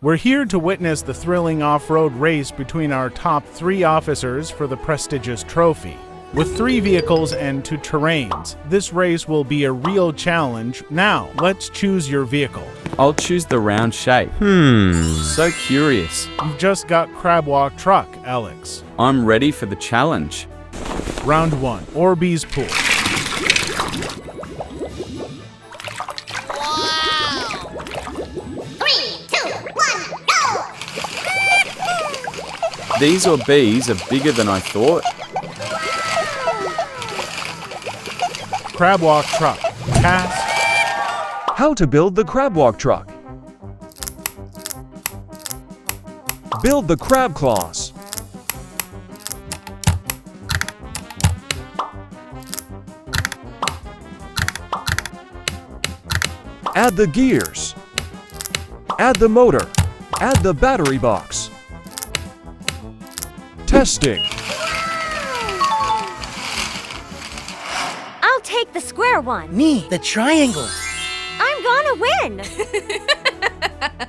We're here to witness the thrilling off-road race between our top 3 officers for the prestigious trophy. With 3 vehicles and 2 terrains, this race will be a real challenge. Now, let's choose your vehicle. I'll choose the round shape. So curious. You've just got Crab Walk Truck, Alex. I'm ready for the challenge. Round 1, Orbeez Pool. Wow! 3, 2, 1, go! These Orbeez are bigger than I thought. Crab Walk Truck. Task. How to build the crab walk truck. Build the crab claws. Add the gears. Add the motor. Add the battery box. Testing. I'll take the square one. Me, the triangle. I'm gonna win.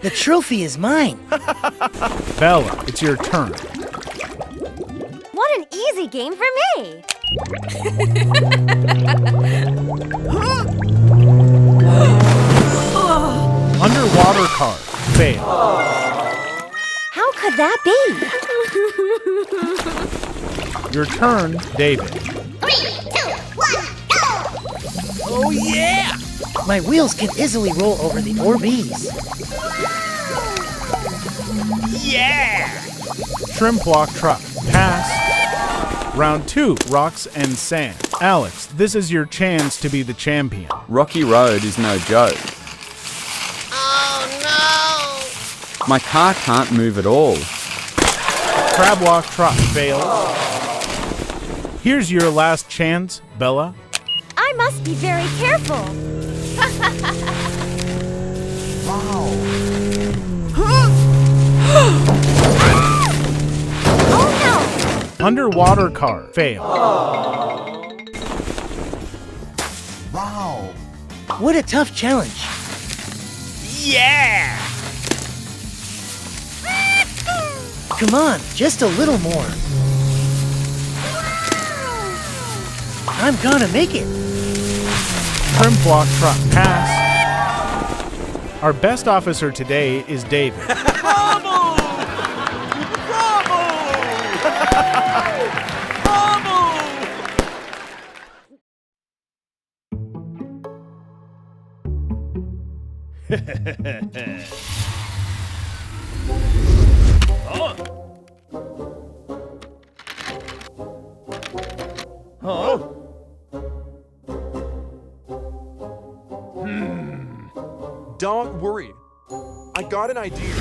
The trophy is mine. Bella, it's your turn. What an easy game for me. Underwater car. Fail. How could that be? Your turn, David. 3, 2, 1, go! Oh yeah! My wheels can easily roll over the Orbeez. Yeah! Shrimp Walk Truck. Pass. Round 2, Rocks and Sand. Alex, this is your chance to be the champion. Rocky Road is no joke. Oh no! My car can't move at all. Crab Walk Truck. Fail. Here's your last chance, Bella. I must be very careful. Oh no! Underwater car. Fail. Wow! What a tough challenge. Yeah! Come on, just a little more. I'm gonna make it. Shrimp Walk Truck. Pass. Our best officer today is David. Bravo! Bravo! Don't worry. I got an idea.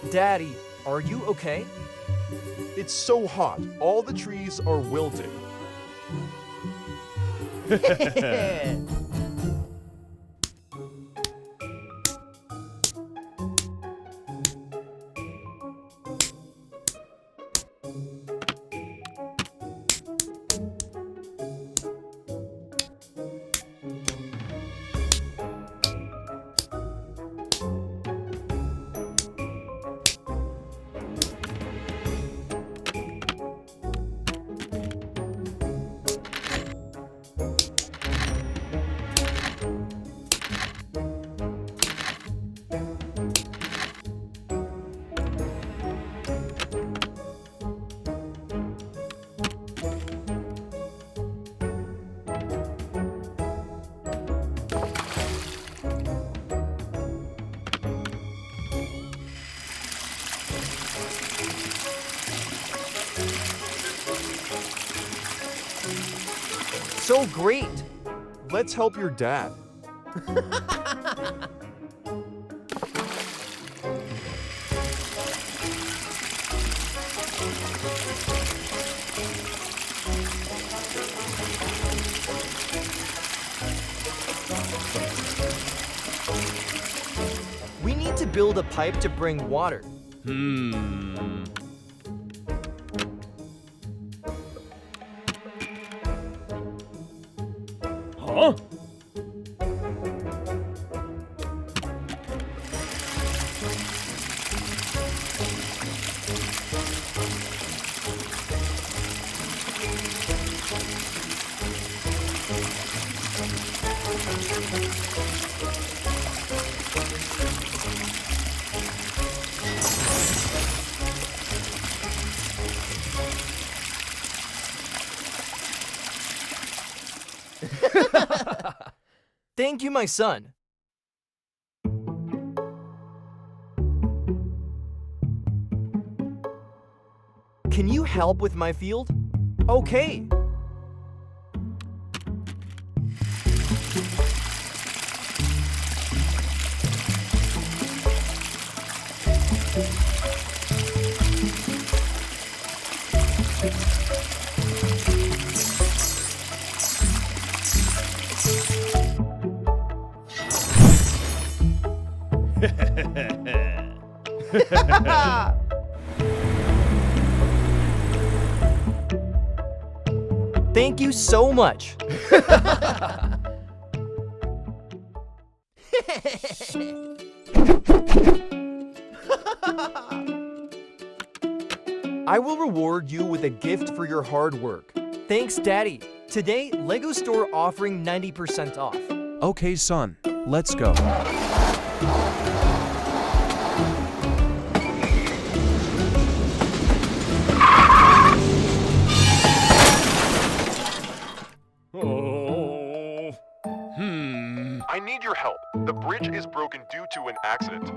Daddy, are you okay? It's so hot. All the trees are wilting. So great! Let's help your dad. We need to build a pipe to bring water. Huh? Thank you, my son. Can you help with my field? Okay. Thank you so much. I will reward you with a gift for your hard work. Thanks, Daddy. Today, Lego Store offering 90% off. Okay, son, let's go. I need your help. The bridge is broken due to an accident.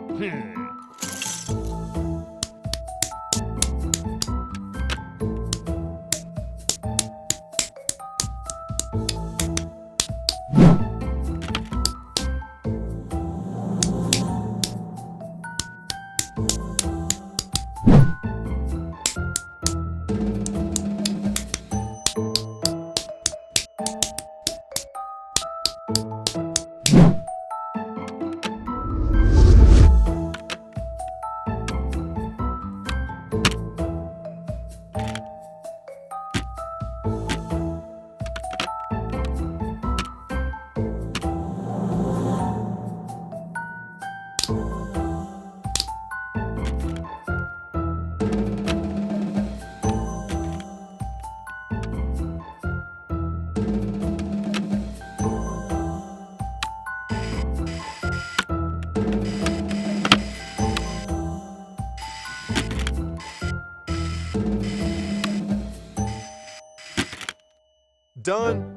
Done.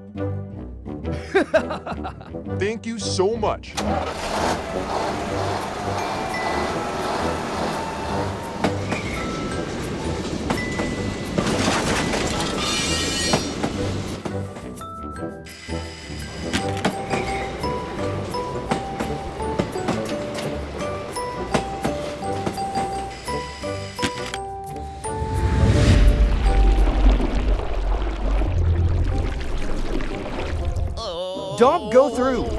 Thank you so much. Don't go through.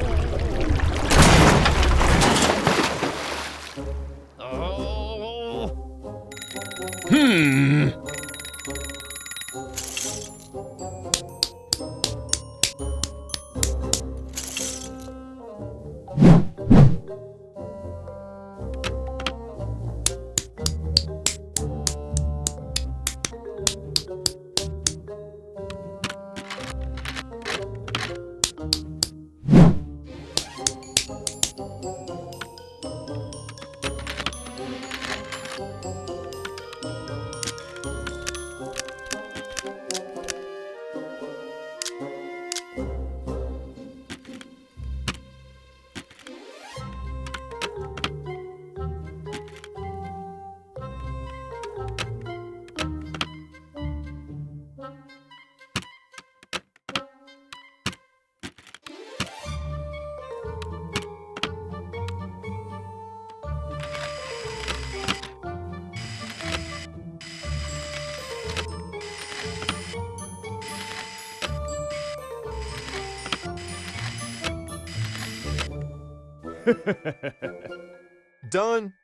Done.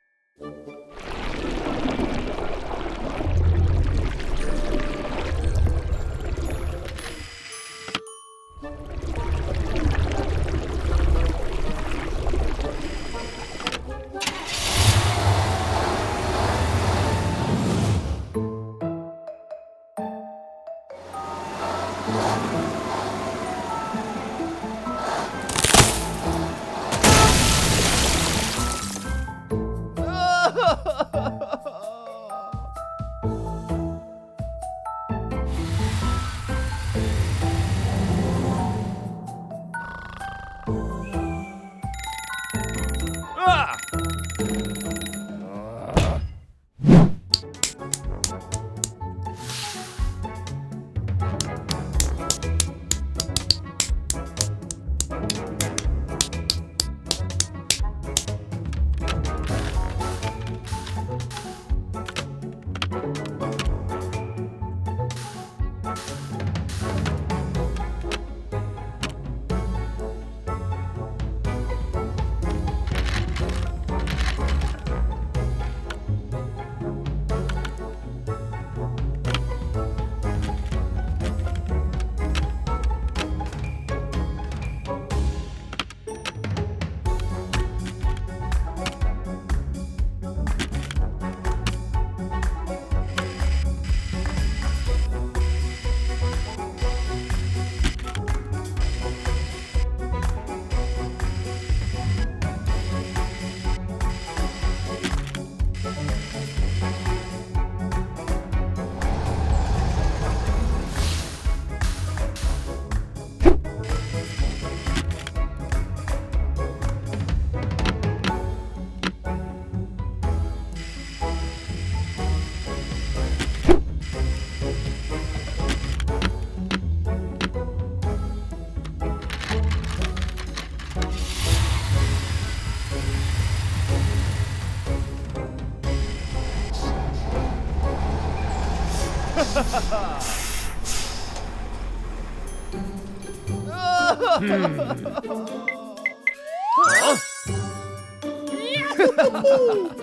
Huh?